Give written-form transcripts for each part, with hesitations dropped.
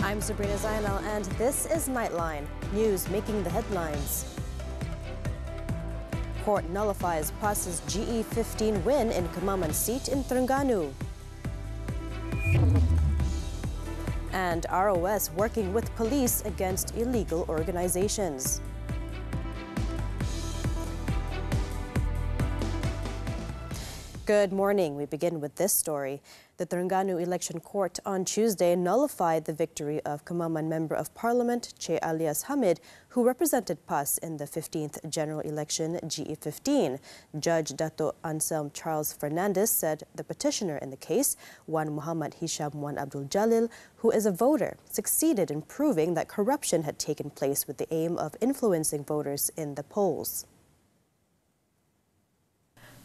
I'm Sabrina Zainal, and this is Nightline, news making the headlines. Court nullifies PAS's GE15 win in Kemaman seat in Terengganu. And RoS working with police against illegal organizations. Good morning. We begin with this story. The Terengganu Election Court on Tuesday nullified the victory of Kemaman Member of Parliament CheAlias Hamid, who represented PAS in the 15th General Election GE15. Judge Dato' Anselm Charles Fernandez said the petitioner in the case, Wan Muhammad Hisham Wan Abdul Jalil, who is a voter, succeeded in proving that corruption had taken place with the aim of influencing voters in the polls.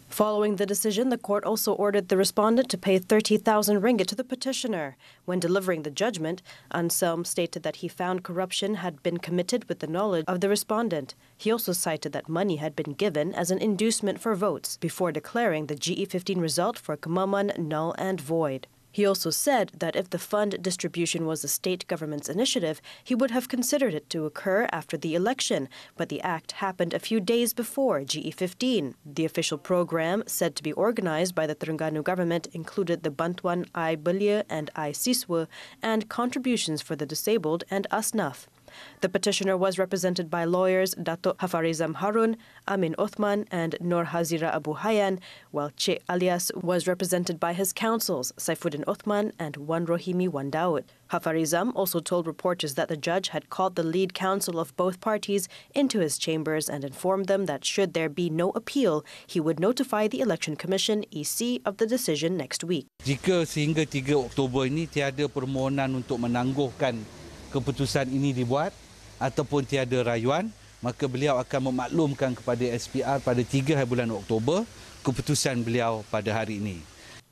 Following the decision, the court also ordered the respondent to pay 30,000 ringgit to the petitioner. When delivering the judgment, Anselm stated that he found corruption had been committed with the knowledge of the respondent. He also cited that money had been given as an inducement for votes before declaring the GE15 result for Kemaman null and void. He also said that if the fund distribution was the state government's initiative, he would have considered it to occur after the election, but the act happened a few days before GE15. The official program, said to be organized by the Terengganu government, included the Bantuan I Belia and I Siswa and contributions for the disabled and Asnaf. The petitioner was represented by lawyers Dato' Hafarizam Harun, Amin Othman and Nur Hazira Abu Hayyan, while CheAlias was represented by his counsels Saifuddin Othman and Wan Rohimi Wan Daud. Hafarizam also told reporters that the judge had called the lead counsel of both parties into his chambers and informed them that should there be no appeal, he would notify the Election Commission (EC) of the decision next week. Jika sehingga 3 Oktober ini tiada permohonan untuk menangguhkan keputusan ini dibuat ataupun tiada rayuan, maka beliau akan memaklumkan kepada SPR pada 3 bulan Oktober keputusan beliau pada hari ini.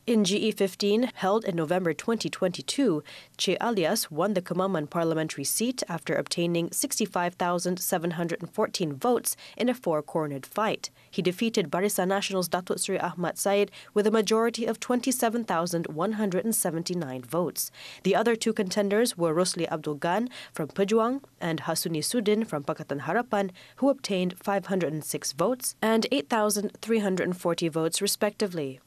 In GE15, held in November 2022, CheAlias won the Kemaman parliamentary seat after obtaining 65,714 votes in a four-cornered fight. He defeated Barisan Nasional's Datuk Seri Ahmad Said with a majority of 27,179 votes. The other two contenders were Rosli Abdul Gan from Pejuang and Hasuni Sudin from Pakatan Harapan, who obtained 506 votes and 8,340 votes respectively.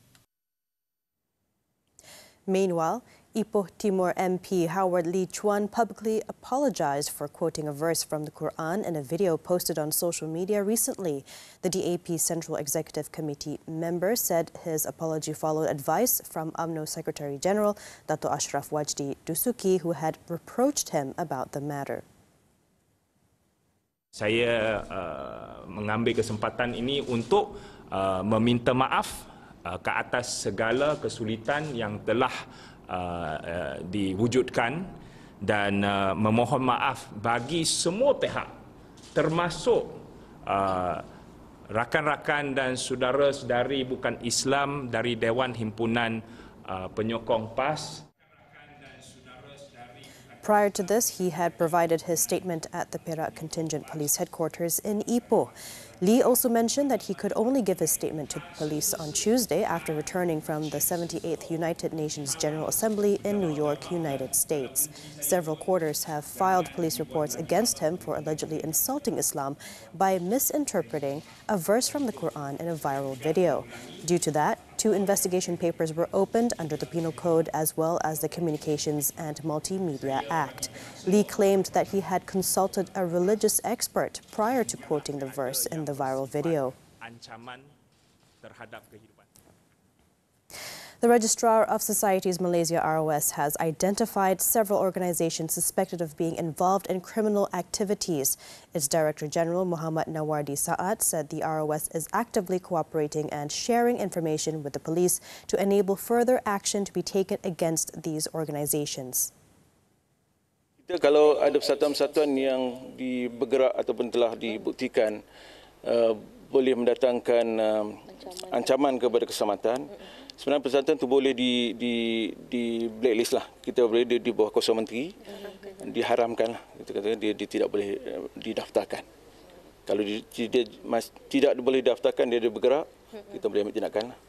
Meanwhile, Ipoh Timur MP Howard Lee Chuan publicly apologized for quoting a verse from the Quran in a video posted on social media recently. The DAP Central Executive Committee member said his apology followed advice from UMNO Secretary General Dato' Ashraf Wajdi Dusuki, who had reproached him about the matter. Saya mengambil kesempatan ini untuk meminta maaf ke atas segala kesulitan yang telah diwujudkan dan memohon maaf bagi semua pihak, termasuk rakan-rakan dan saudara-saudari bukan Islam dari Dewan Himpunan Penyokong PAS. Prior to this, he had provided his statement at the Perak Contingent Police Headquarters in Ipoh. Lee also mentioned that he could only give his statement to police on Tuesday after returning from the 78th United Nations General Assembly in New York, United States. Several quarters have filed police reports against him for allegedly insulting Islam by misinterpreting a verse from the Quran in a viral video. Due to that, 2 investigation papers were opened under the Penal Code as well as the Communications and Multimedia Act. Lee claimed that he had consulted a religious expert prior to quoting the verse in the viral video. The Registrar of Societies Malaysia RoS has identified several organizations suspected of being involved in criminal activities. Its Director General Muhammad Nawardi Saad said the RoS is actively cooperating and sharing information with the police to enable further action to be taken against these organizations. Kalau ada persatuan-persatuan yang bergerak ataupun telah dibuktikan boleh mendatangkan ancaman kepada keselamatan, sebenarnya persatuan itu boleh di blacklist lah. Kita boleh di bawah kuasa menteri, diharamkan lah. Kita kata dia tidak boleh didaftarkan. Kalau dia tidak boleh didaftarkan, dia bergerak, kita boleh ambil tindakan lah.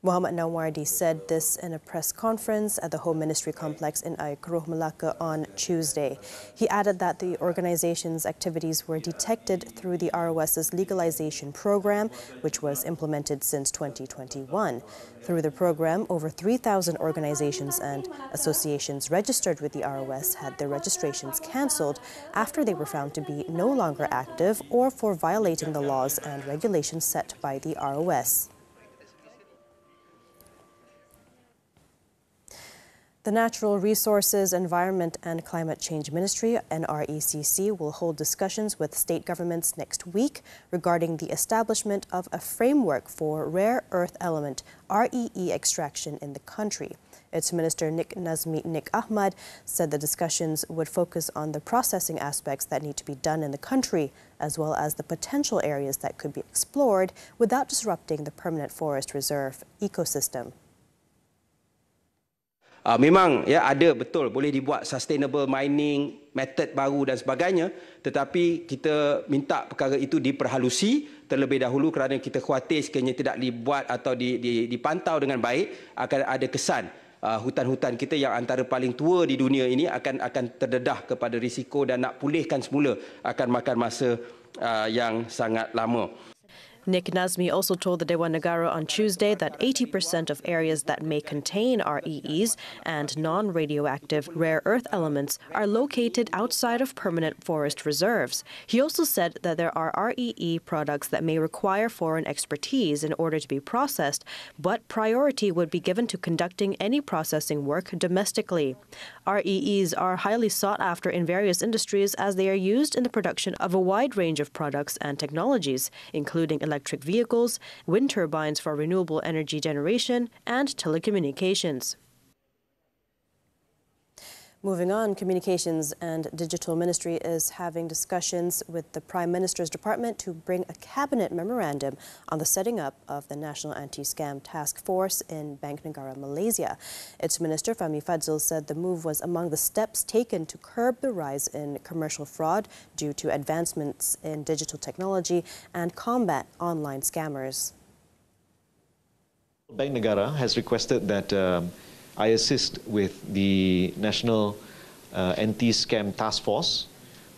Muhammad Nawardi said this in a press conference at the Home Ministry complex in Aikrooh, Malacca on Tuesday. He added that the organization's activities were detected through the RoS's legalization program, which was implemented since 2021. Through the program, over 3,000 organizations and associations registered with the RoS had their registrations cancelled after they were found to be no longer active or for violating the laws and regulations set by the RoS. The Natural Resources, Environment and Climate Change Ministry, NRECC, will hold discussions with state governments next week regarding the establishment of a framework for rare earth element REE extraction in the country. Its Minister Nik Ahmad said the discussions would focus on the processing aspects that need to be done in the country, as well as the potential areas that could be explored without disrupting the permanent forest reserve ecosystem. Memang ya ada betul boleh dibuat sustainable mining method baru dan sebagainya, tetapi kita minta perkara itu diperhalusi terlebih dahulu kerana kita khawatir sekiranya tidak dibuat atau dipantau dengan baik akan ada kesan hutan-hutan kita yang antara paling tua di dunia ini akan terdedah kepada risiko dan nak pulihkan semula akan makan masa yang sangat lama. Nik Nazmi also told the Dewan Negara on Tuesday that 80% of areas that may contain REEs and non-radioactive rare earth elements are located outside of permanent forest reserves. He also said that there are REE products that may require foreign expertise in order to be processed, but priority would be given to conducting any processing work domestically. REEs are highly sought after in various industries as they are used in the production of a wide range of products and technologies, including electric vehicles, wind turbines for renewable energy generation, and telecommunications. Moving on, Communications and Digital Ministry is having discussions with the Prime Minister's Department to bring a cabinet memorandum on the setting up of the National Anti-Scam Task Force in Bank Negara, Malaysia. Its Minister, Fahmi Fadzil, said the move was among the steps taken to curb the rise in commercial fraud due to advancements in digital technology and combat online scammers. Bank Negara has requested that I assist with the National Anti-Scam Task Force,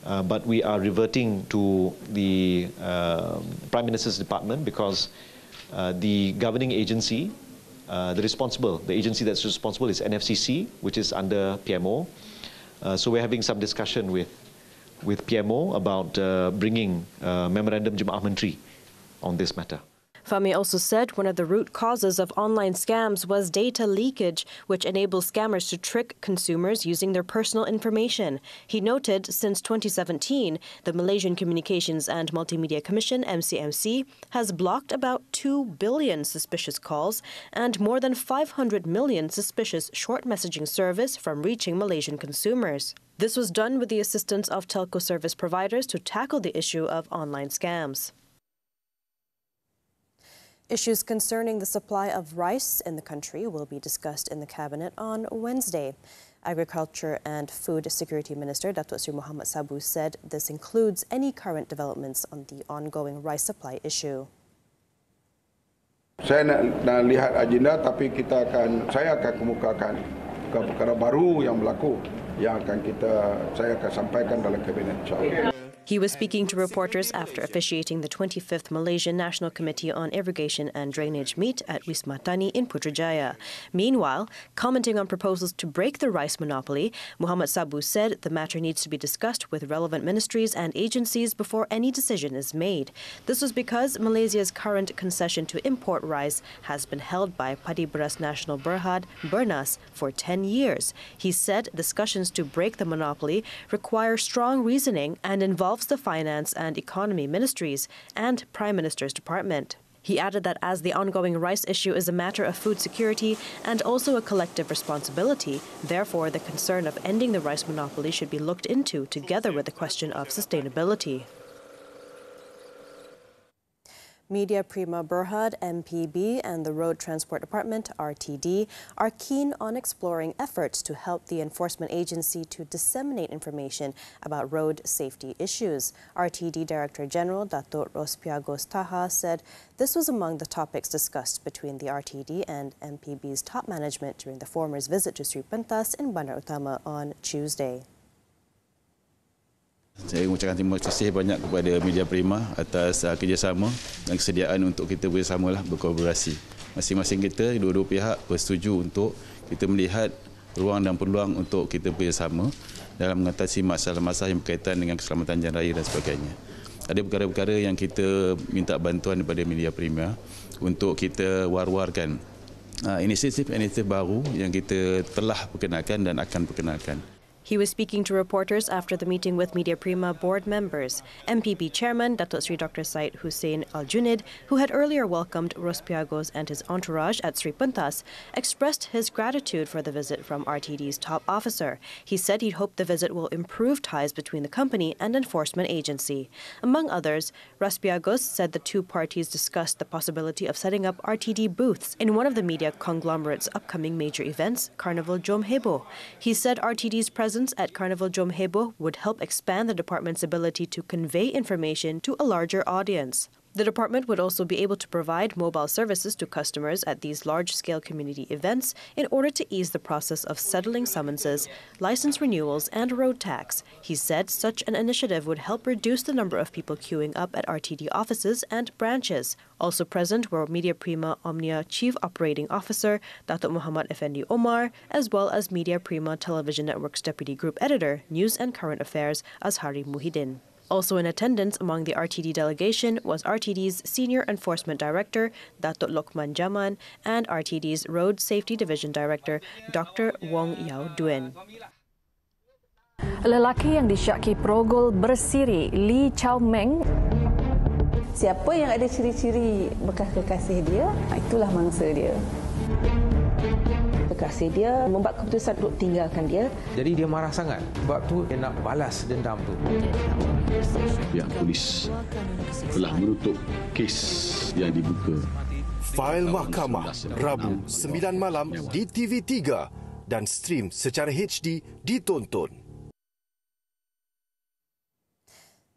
but we are reverting to the Prime Minister's Department because the governing agency, the agency that's responsible is NFCC, which is under PMO. So we're having some discussion with PMO about bringing Memorandum Jemaah Menteri on this matter. Fahmi also said one of the root causes of online scams was data leakage, which enables scammers to trick consumers using their personal information. He noted since 2017, the Malaysian Communications and Multimedia Commission, MCMC, has blocked about 2 billion suspicious calls and more than 500 million suspicious short messaging service from reaching Malaysian consumers. This was done with the assistance of telco service providers to tackle the issue of online scams. Issues concerning the supply of rice in the country will be discussed in the Cabinet on Wednesday. Agriculture and Food Security Minister Datuk Seri Muhammad Sabu said this includes any current developments on the ongoing rice supply issue. Saya nak lihat agenda, tapi saya akan kemukakan perkara baru yang berlaku yang saya akan sampaikan dalam Kabinet, insyaAllah. He was speaking to reporters after officiating the 25th Malaysian National Committee on Irrigation and Drainage meet at Wisma Tani in Putrajaya. Meanwhile, commenting on proposals to break the rice monopoly, Muhammad Sabu said the matter needs to be discussed with relevant ministries and agencies before any decision is made. This was because Malaysia's current concession to import rice has been held by Padi Beras Nasional Berhad, Bernas, for 10 years. He said discussions to break the monopoly require strong reasoning and involve the Finance and Economy Ministries and Prime Minister's Department. He added that as the ongoing rice issue is a matter of food security and also a collective responsibility, therefore the concern of ending the rice monopoly should be looked into together with the question of sustainability. Media Prima Berhad, MPB, and the Road Transport Department, RTD, are keen on exploring efforts to help the enforcement agency to disseminate information about road safety issues. RTD Director General Datuk RoS Taha said this was among the topics discussed between the RTD and MPB's top management during the former's visit to Sri Pentas in Bandar Utama on Tuesday. Saya mengucapkan terima kasih banyak kepada Media Prima atas kerjasama dan kesediaan untuk kita bersamalah berkolaborasi. Masing-masing kita, dua-dua pihak bersetuju untuk kita melihat ruang dan peluang untuk kita bersama dalam mengatasi masalah-masalah yang berkaitan dengan keselamatan jalan raya dan sebagainya. Ada perkara-perkara yang kita minta bantuan daripada Media Prima untuk kita war-warkan inisiatif-inisiatif baru yang kita telah perkenalkan dan akan perkenalkan. He was speaking to reporters after the meeting with Media Prima board members. MPB Chairman Datuk Sri Dr. Syed Hussein Al-Junid, who had earlier welcomed RoS and his entourage at Sri Pentas, expressed his gratitude for the visit from RTD's top officer. He said he'd hoped the visit will improve ties between the company and enforcement agency. Among others, RoS said the two parties discussed the possibility of setting up RTD booths in one of the media conglomerate's upcoming major events, Carnival Jom Heboh. He said RTD's presence at Carnival Jom Heboh would help expand the department's ability to convey information to a larger audience. The department would also be able to provide mobile services to customers at these large-scale community events in order to ease the process of settling summonses, license renewals, and road tax. He said such an initiative would help reduce the number of people queuing up at RTD offices and branches. Also present were Media Prima Omnia Chief Operating Officer Datuk Muhammad Effendi Omar, as well as Media Prima Television Network's Deputy Group Editor, News and Current Affairs, Azhari Muhyiddin. Also in attendance among the RTD delegation was RTD's Senior Enforcement Director, Datuk Lokman Jaman, and RTD's Road Safety Division Director, Dr. Wong Yao Duen. Lelaki yang disyaki perogol bersiri, Lee Chow Meng. Siapa yang ada ciri-ciri bekas kekasih dia, itulah mangsa dia. Kekasih dia membuat keputusan untuk tinggalkan dia. Jadi dia marah sangat. Sebab tu dia nak balas dendam tu. Pihak polis telah menutup kes yang dibuka. Fail Mahkamah, Rabu 9 malam di TV3 dan stream secara HD di Tonton.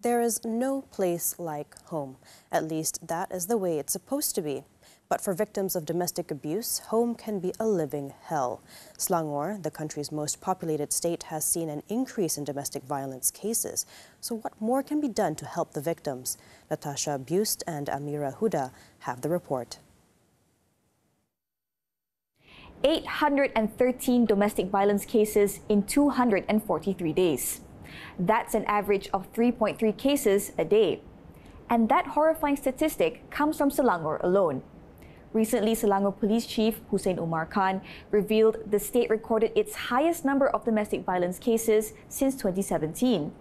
There is no place like home. At least that is the way it's supposed to be. But for victims of domestic abuse, home can be a living hell. Selangor, the country's most populated state, has seen an increase in domestic violence cases. So what more can be done to help the victims? Natasha Bust and Amira Huda have the report. 813 domestic violence cases in 243 days. That's an average of 3.3 cases a day. And that horrifying statistic comes from Selangor alone. Recently, Selangor Police Chief Hussein Umar Khan revealed the state recorded its highest number of domestic violence cases since 2017.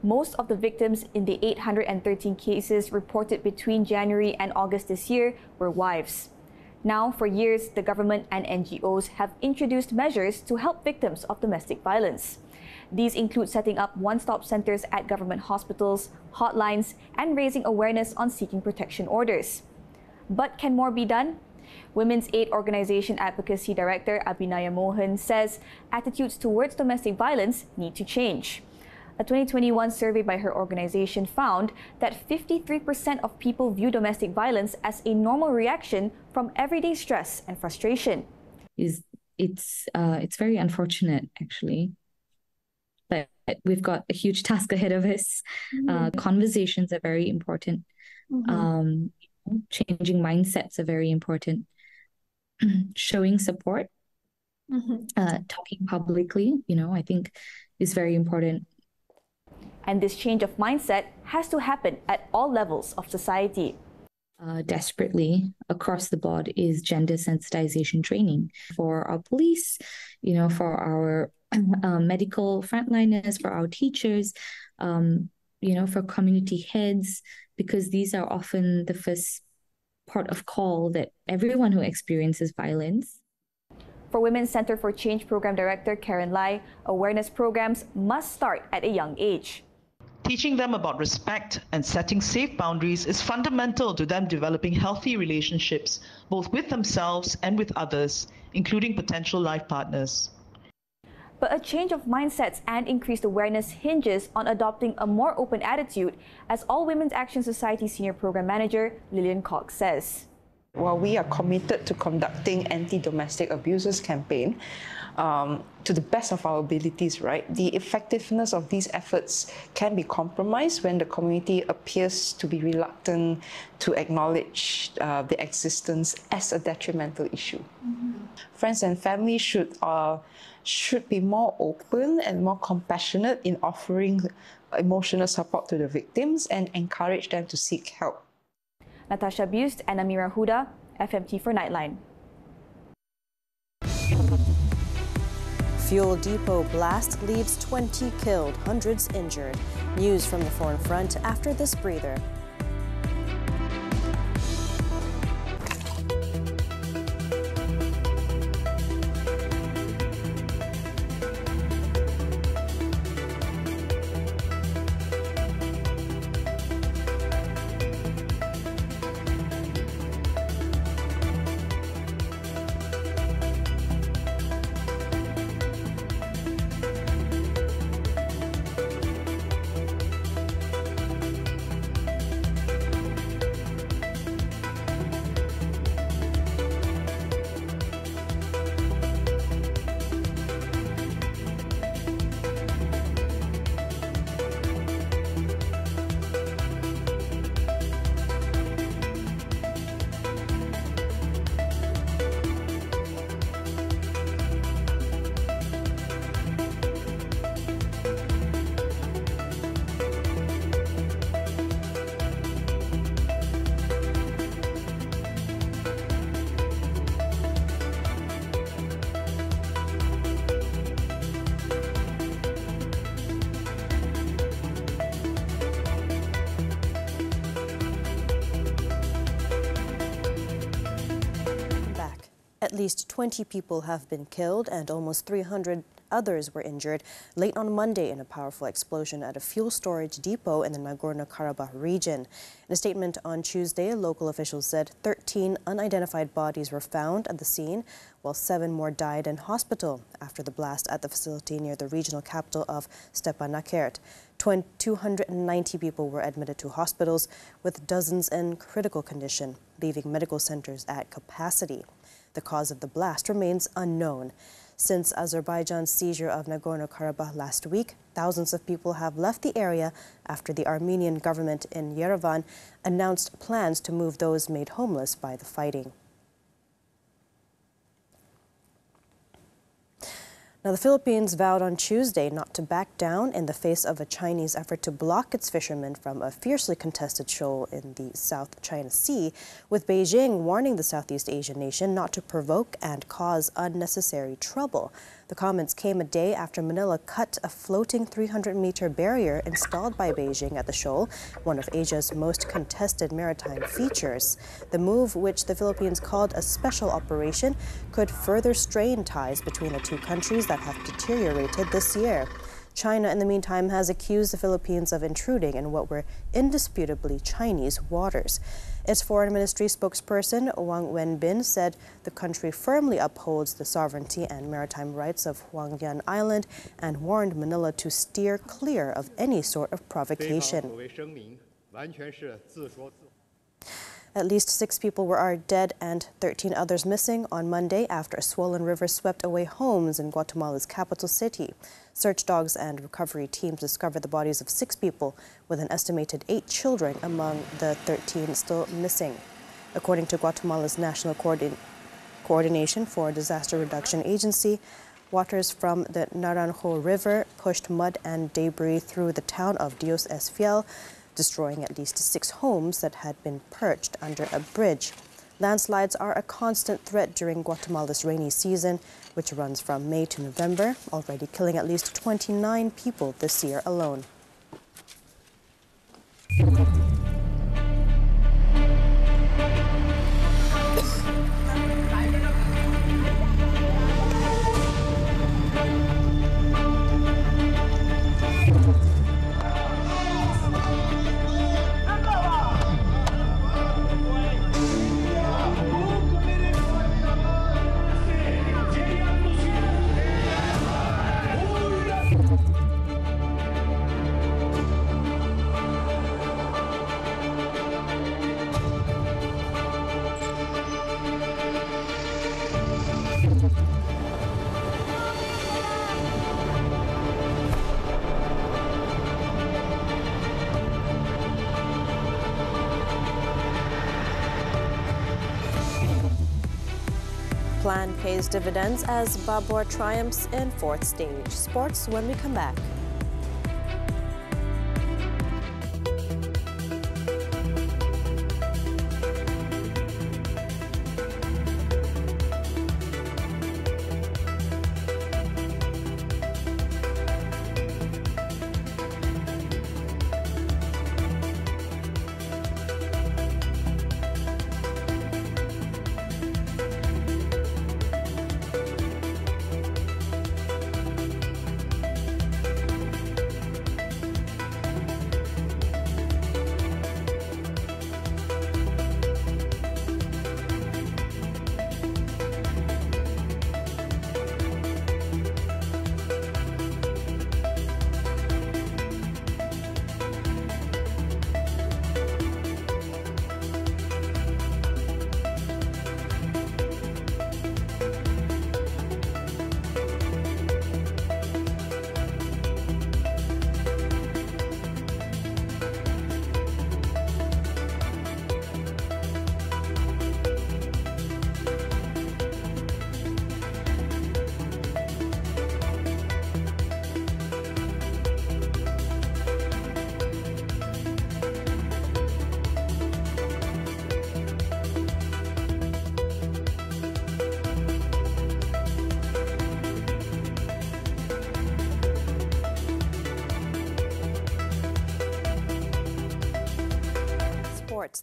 Most of the victims in the 813 cases reported between January and August this year were wives. Now, for years, the government and NGOs have introduced measures to help victims of domestic violence. These include setting up one-stop centers at government hospitals, hotlines, and raising awareness on seeking protection orders. But can more be done? Women's Aid Organization Advocacy Director Abhinaya Mohan says attitudes towards domestic violence need to change. A 2021 survey by her organization found that 53% of people view domestic violence as a normal reaction from everyday stress and frustration. It's very unfortunate, actually. But we've got a huge task ahead of us. Conversations are very important. Changing mindsets are very important. Showing support, talking publicly, I think is very important. And this change of mindset has to happen at all levels of society. Desperately across the board is gender sensitization training for our police, for our medical frontliners, for our teachers, for community heads, because these are often the first port of call that everyone who experiences violence. For Women's Center for Change Program Director Karen Lai, awareness programs must start at a young age. Teaching them about respect and setting safe boundaries is fundamental to them developing healthy relationships, both with themselves and with others, including potential life partners. But a change of mindsets and increased awareness hinges on adopting a more open attitude, as All Women's Action Society Senior Program Manager Lillian Cox says. While we are committed to conducting anti-domestic abusers campaign to the best of our abilities, right, the effectiveness of these efforts can be compromised when the community appears to be reluctant to acknowledge the existence as a detrimental issue. Friends and family should be more open and more compassionate in offering emotional support to the victims and encourage them to seek help. Natasha Bust and Amira Huda, FMT for Nightline. Fuel depot blast leaves 20 killed, hundreds injured. News from the foreign front after this breather. At least 20 people have been killed and almost 300 others were injured late on Monday in a powerful explosion at a fuel storage depot in the Nagorno-Karabakh region. In a statement on Tuesday, local officials said 13 unidentified bodies were found at the scene, while 7 more died in hospital after the blast at the facility near the regional capital of Stepanakert. 290 people were admitted to hospitals, with dozens in critical condition, leaving medical centers at capacity. The cause of the blast remains unknown. Since Azerbaijan's seizure of Nagorno-Karabakh last week, thousands of people have left the area after the Armenian government in Yerevan announced plans to move those made homeless by the fighting. Now, the Philippines vowed on Tuesday not to back down in the face of a Chinese effort to block its fishermen from a fiercely contested shoal in the South China Sea, with Beijing warning the Southeast Asian nation not to provoke and cause unnecessary trouble. The comments came a day after Manila cut a floating 300-meter barrier installed by Beijing at the shoal, one of Asia's most contested maritime features. The move, which the Philippines called a special operation, could further strain ties between the two countries that have deteriorated this year. China, in the meantime, has accused the Philippines of intruding in what were indisputably Chinese waters. Its foreign ministry spokesperson, Wang Wenbin, said the country firmly upholds the sovereignty and maritime rights of Huangyan Island and warned Manila to steer clear of any sort of provocation. At least 6 people were dead and 13 others missing on Monday after a swollen river swept away homes in Guatemala's capital city. Search dogs and recovery teams discovered the bodies of 6 people, with an estimated 8 children among the 13 still missing. According to Guatemala's National Coordination for Disaster Reduction Agency, waters from the Naranjo River pushed mud and debris through the town of Dios es Fiel, destroying at least 6 homes that had been perched under a bridge. Landslides are a constant threat during Guatemala's rainy season, which runs from May to November, already killing at least 29 people this year alone. plan pays dividends as Babur triumphs in fourth stage. Sports when we come back.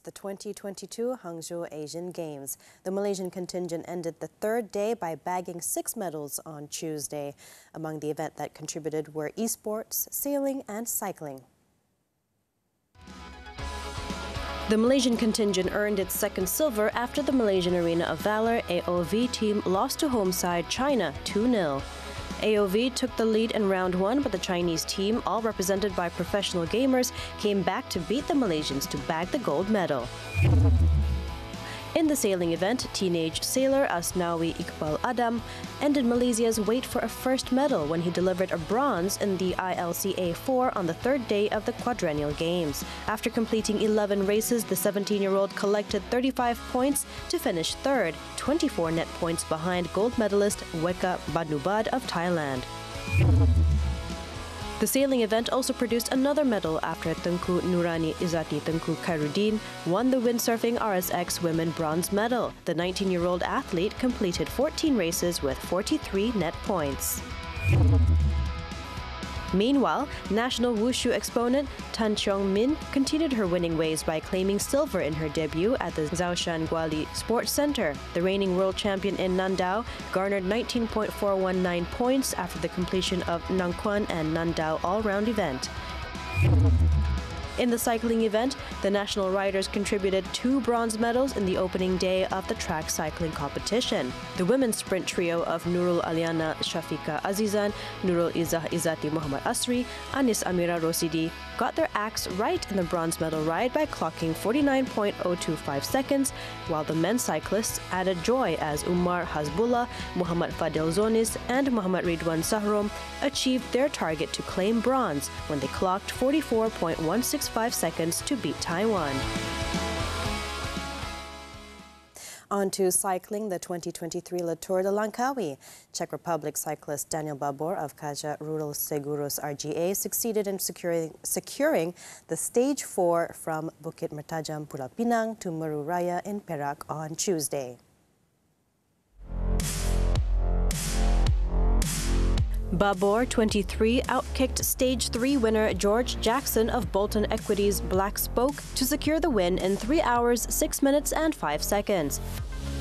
The 2022 Hangzhou Asian Games. The Malaysian contingent ended the third day by bagging 6 medals on Tuesday. Among the event that contributed were esports, sailing and cycling. The Malaysian contingent earned its second silver after the Malaysian Arena of Valor AOV team lost to home side China 2-0. AOV took the lead in round 1, but the Chinese team, all represented by professional gamers, came back to beat the Malaysians to bag the gold medal. In the sailing event, teenage sailor Asnawi Iqbal Adam ended Malaysia's wait for a first medal when he delivered a bronze in the ILCA 4 on the third day of the quadrennial games. After completing 11 races, the 17-year-old collected 35 points to finish third, 24 net points behind gold medalist Weka Badnubad of Thailand. The sailing event also produced another medal after Tengku Nurani Izzati Tengku Khairuddin won the windsurfing RSX women bronze medal. The 19-year-old athlete completed 14 races with 43 net points. Meanwhile, national wushu exponent Tan Cheong Min continued her winning ways by claiming silver in her debut at the Zhoushan Guali Sports Center. The reigning world champion in Nandao garnered 19.419 points after the completion of Nangquan and Nandao all-round event. In the cycling event, the national riders contributed 2 bronze medals in the opening day of the track cycling competition. The women's sprint trio of Nurul Aliana Shafika Azizan, Nurul Izzah Izzati Muhammad Asri, Anis Amira Rosidi got their acts right in the bronze medal ride by clocking 49.025 seconds, while the men's cyclists added joy as Umar Hasbullah, Muhammad Fadil Zonis and Muhammad Ridwan Sahrom achieved their target to claim bronze when they clocked 44.165 seconds to beat Taiwan. On to cycling, the 2023 Le Tour de Langkawi. Czech Republic cyclist Daniel Babur of Caja Rural Seguros RGA succeeded in securing the Stage 4 from Bukit Mertajam, Pulau Pinang to Meru Raya in Perak on Tuesday. Babur, 23, outkicked Stage 3 winner George Jackson of Bolton Equities Black Spoke to secure the win in 3 hours, 6 minutes and 5 seconds.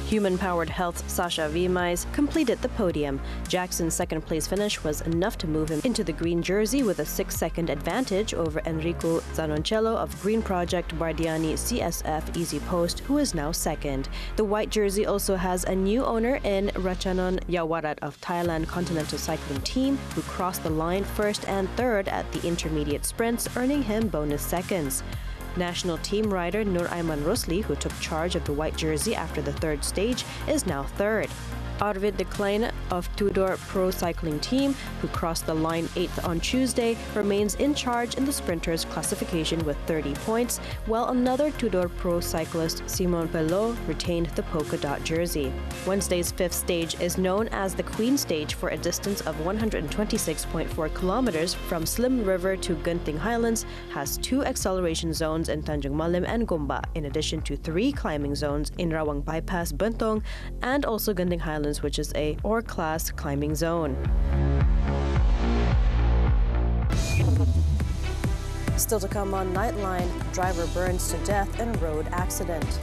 Human-powered Health's Sasha Vimais completed the podium. Jackson's second-place finish was enough to move him into the green jersey with a 6-second advantage over Enrico Zanoncello of Green Project Bardiani CSF Easy Post, who is now second. The white jersey also has a new owner in Ratchanon Yawarat of Thailand Continental Cycling Team, who crossed the line first and third at the intermediate sprints, earning him bonus seconds. National team rider Nur Aiman Rosli, who took charge of the white jersey after the third stage, is now third. Arvid de Klein of Tudor Pro Cycling Team, who crossed the line 8th on Tuesday, remains in charge in the sprinters classification with 30 points, while another Tudor Pro cyclist, Simon Pelot, retained the polka dot jersey. Wednesday's 5th stage is known as the Queen Stage for a distance of 126.4 kilometers from Slim River to Genting Highlands, has 2 acceleration zones in Tanjung Malim and Gombak, in addition to 3 climbing zones in Rawang Bypass, Bentong, and also Genting Highlands, which is a ore-class climbing zone. Still to come on Nightline, driver burns to death in road accident.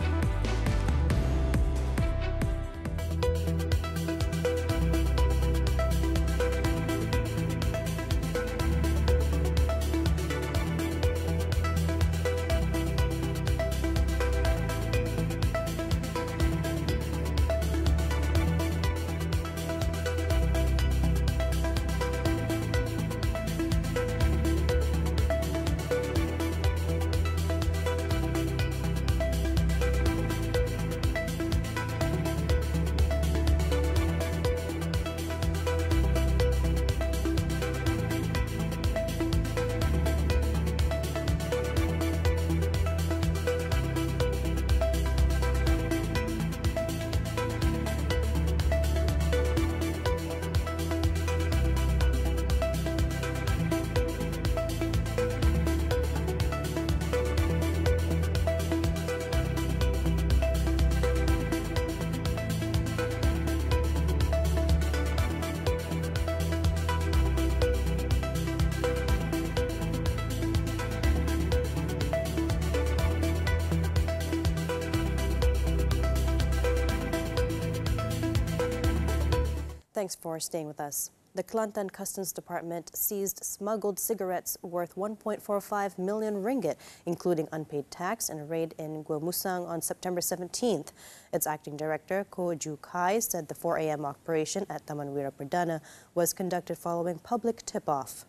Thanks for staying with us. The Kelantan Customs Department seized smuggled cigarettes worth 1.45 million ringgit, including unpaid tax, in a raid in Guamusang on September 17th. Its acting director, Ko Ju Kai, said the 4 a.m. operation at Taman Wira Perdana was conducted following public tip-off.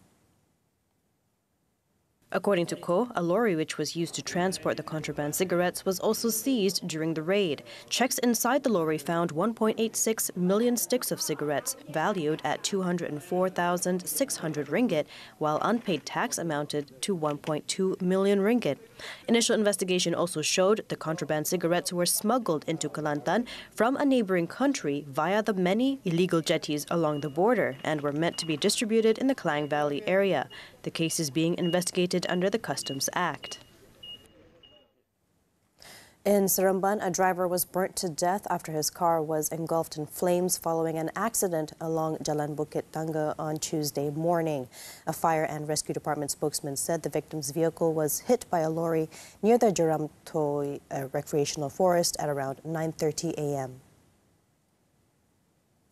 According to Ko, a lorry which was used to transport the contraband cigarettes was also seized during the raid. Checks inside the lorry found 1.86 million sticks of cigarettes, valued at 204,600 ringgit, while unpaid tax amounted to 1.2 million ringgit. Initial investigation also showed the contraband cigarettes were smuggled into Kelantan from a neighboring country via the many illegal jetties along the border and were meant to be distributed in the Klang Valley area. The case is being investigated under the Customs Act. In Seremban, a driver was burnt to death after his car was engulfed in flames following an accident along Jalan Bukit Tangga on Tuesday morning. A fire and rescue department spokesman said the victim's vehicle was hit by a lorry near the Jeram Toy recreational forest at around 9:30 a.m.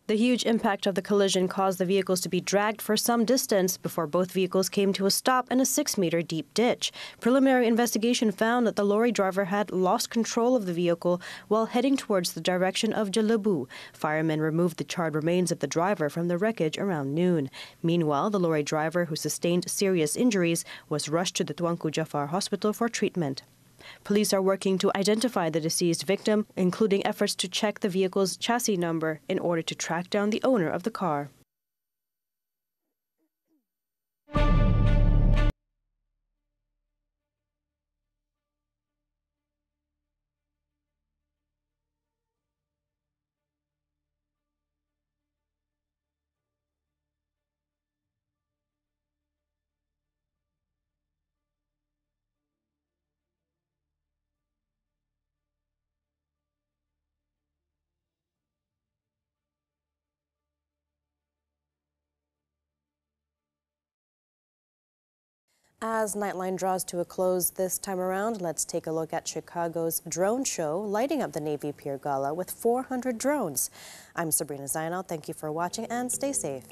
The huge impact of the collision caused the vehicles to be dragged for some distance before both vehicles came to a stop in a 6-meter deep ditch. Preliminary investigation found that the lorry driver had lost control of the vehicle while heading towards the direction of Jelebu. Firemen removed the charred remains of the driver from the wreckage around noon. Meanwhile, the lorry driver, who sustained serious injuries, was rushed to the Tuanku Jafar Hospital for treatment. Police are working to identify the deceased victim, including efforts to check the vehicle's chassis number in order to track down the owner of the car. As Nightline draws to a close this time around, let's take a look at Chicago's drone show, lighting up the Navy Pier Gala with 400 drones. I'm Sabrina Zainal. Thank you for watching and stay safe.